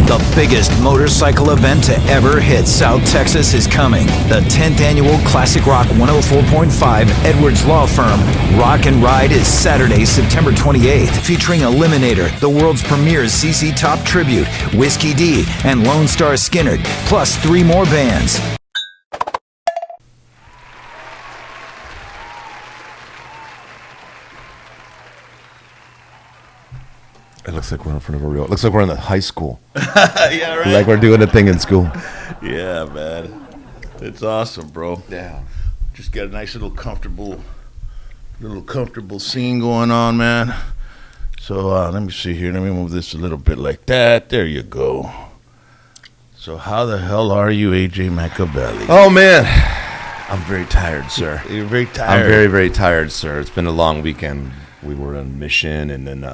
The biggest motorcycle event to ever hit South Texas is coming. The 10th annual Classic Rock 104.5 Edwards Law Firm Rock and Ride is Saturday, September 28th, featuring Eliminator, the world's premier ZZ Top tribute, Whiskey D, and Lone Star Skynyrd, plus 3 more bands. It looks like we're in front of a real. It looks like we're in the high school. Yeah, right. Like we're doing a thing in school. Yeah, man. It's awesome, bro. Yeah. Just got a nice little comfortable scene going on, man. So let me see here. Let me move this a little bit like that. There you go. So how the hell are you, AJ Mancabelli? Oh man, I'm very tired, sir. You're very tired. I'm very, very tired, sir. It's been a long weekend. We were on Mission and then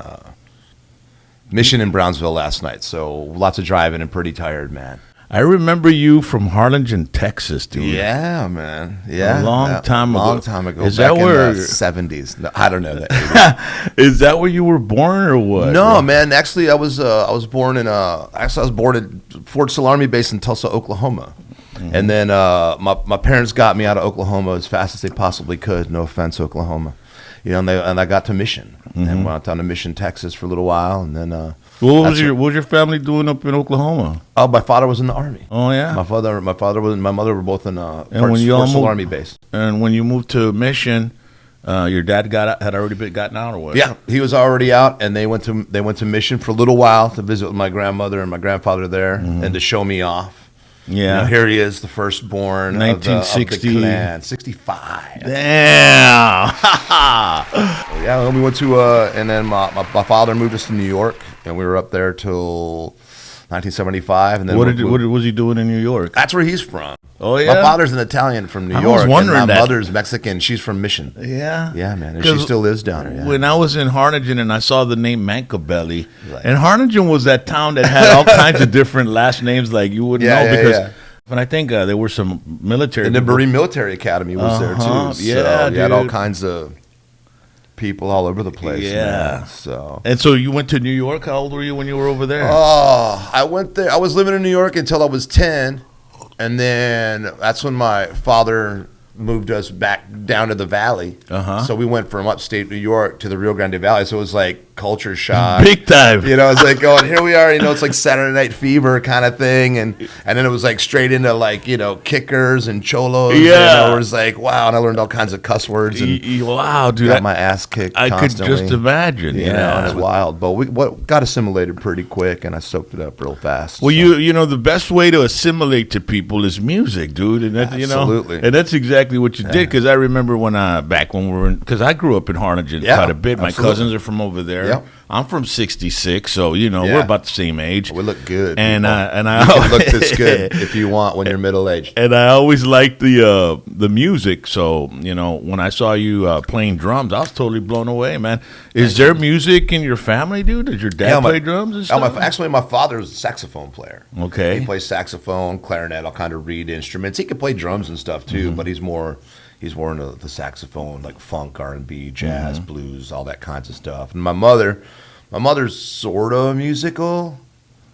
Mission in Brownsville last night. So lots of driving and pretty tired, man. I remember you from Harlingen, Texas, dude. Yeah, man. Yeah, a long time ago. Is that where in the 70s? No, I don't know that. Is that where you were born or what? No, man. Actually, I was born in at Fort Sill Army Base in Tulsa, Oklahoma. Mm-hmm. And then my parents got me out of Oklahoma as fast as they possibly could. No offense, Oklahoma. You know, and I got to Mission and went down to Mission, Texas for a little while, and then. What was your family doing up in Oklahoma? Oh, my father was in the Army. Oh yeah. My father was, my mother were both in Fort Sill Army Base. And when you moved to Mission, your dad had already gotten out or what? Yeah, he was already out, and they went to Mission for a little while to visit with my grandmother and my grandfather there, and to show me off. Yeah, you know, here he is, the firstborn 1960. Of the clan. 65. Damn. Yeah, we went to, and then my father moved us to New York, and we were up there till 1975. And then what was he doing in New York? That's where he's from. Oh yeah, my father's an Italian from New York. I was wondering and my that. mother's Mexican. She's from Mission. Yeah, yeah, man, and she still lives down there. Yeah. When I was in Harlingen and I saw the name Mancabelli, and Harlingen was that town that had all kinds of different last names, like you wouldn't know because. And I think there were some military. And the Marine Military Academy was there too. Yeah, you had all kinds of people all over the place. Yeah. Man, and so you went to New York. How old were you when you were over there? Oh, I went there. I was living in New York until I was 10. And then that's when my father moved us back down to the valley. So we went from upstate New York to the Rio Grande Valley. So it was like culture shock. Big time. You know, it's like going, here we are, you know, it's like Saturday Night Fever kind of thing. And then it was like straight into like, you know, kickers and cholos. Yeah. And it was like, wow. And I learned all kinds of cuss words. And wow, dude. Got my ass kicked constantly. I could just imagine. Yeah. It's wild. But we got assimilated pretty quick and I soaked it up real fast. Well, you know, the best way to assimilate to people is music, dude. And that, absolutely. You know, and that's exactly what you did. Because I remember back when we were because I grew up in Harlingen quite a bit. My cousins are from over there. Yep. I'm from '66, so you know we're about the same age. We look good, and I you can look this good if you want when you're middle aged. And I always liked the music. So you know when I saw you playing drums, I was totally blown away, man. Is there music in your family, dude? Did your dad play drums and stuff? Actually, my father was a saxophone player. Okay, he plays saxophone, clarinet, all kind of reed instruments. He can play drums and stuff too, but he's more into the saxophone, like funk, R&B, jazz, blues, all that kinds of stuff. And my mother's sort of musical.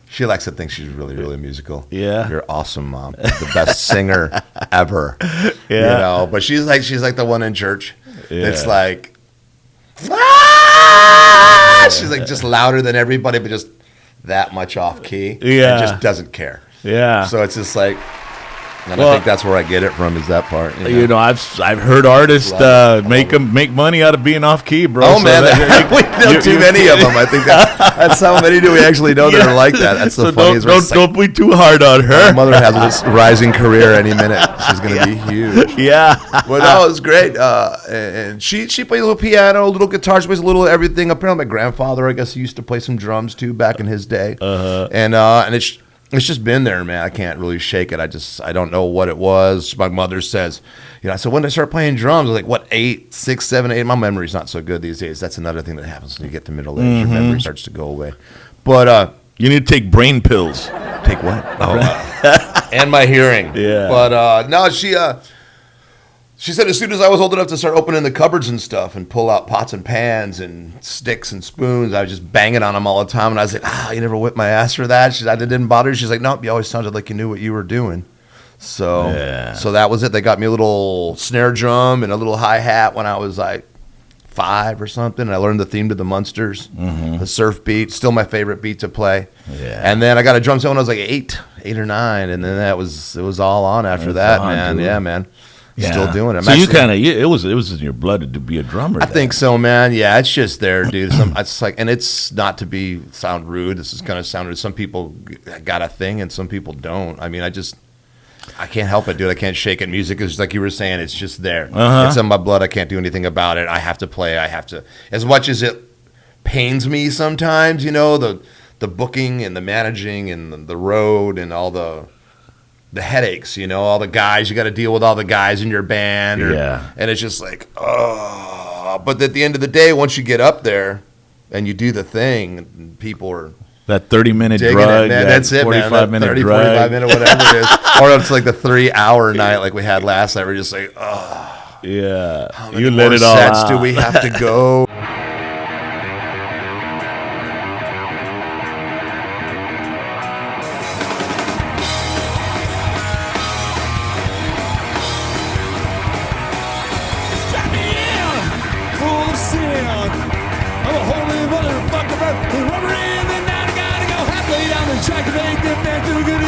She likes to think she's really, really musical. Yeah. You're awesome, Mom. The best singer ever. Yeah. You know, but she's like the one in church. Yeah. It's like, she's like just louder than everybody, but just that much off key. Yeah. And just doesn't care. Yeah. So it's just like, and I think that's where I get it from, is that part. You know, I've heard artists make money out of being off key, bro. Oh, so man, we know too many of them. I think that's how many do we actually know that are like that. That's the funniest. Don't be too hard on her. My mother has a rising career any minute. She's going to be huge. Yeah. Well, no, it was great. And she plays a little piano, a little guitar. She plays a little everything. Apparently, my grandfather, I guess, he used to play some drums too back in his day. And it's just been there, man. I can't really shake it. I don't know what it was. My mother says, you know, I said, when did I start playing drums? I was like, what, 8, 6, 7, 8? My memory's not so good these days. That's another thing that happens when you get to middle age. Your memory starts to go away. But you need to take brain pills. Take what? Oh, and my hearing. Yeah. But no, She said as soon as I was old enough to start opening the cupboards and stuff and pull out pots and pans and sticks and spoons, I was just banging on them all the time. And I was like, you never whipped my ass for that? She said, I didn't bother you. She's like, nope, you always sounded like you knew what you were doing. So that was it. They got me a little snare drum and a little hi-hat when I was like 5 or something. And I learned the theme to the Munsters, the surf beat, still my favorite beat to play. Yeah. And then I got a drum set when I was like 8 or 9. And then it was all on after that, man. Dude. Yeah, man. Yeah. Still doing it. So you kind of it was in your blood to be a drummer. I think so, man. Yeah, it's just there, dude. It's like, and it's not to sound rude. This is gonna sound rude. Some people got a thing, and some people don't. I mean, I can't help it, dude. I can't shake it. Music is like you were saying. It's just there. It's in my blood. I can't do anything about it. I have to play. I have to. As much as it pains me sometimes, the booking and the managing and the road and all the headaches, all the guys, you got to deal with all the guys in your band. And it's just like, but at the end of the day, once you get up there and you do the thing, people are that 30-minute drag, that's it, 45-minute 30, drag. 45 minute, whatever it is. Or it's like the 3-hour night like we had last night. We're just like, yeah. How many more sets do we have to go? Track of 8,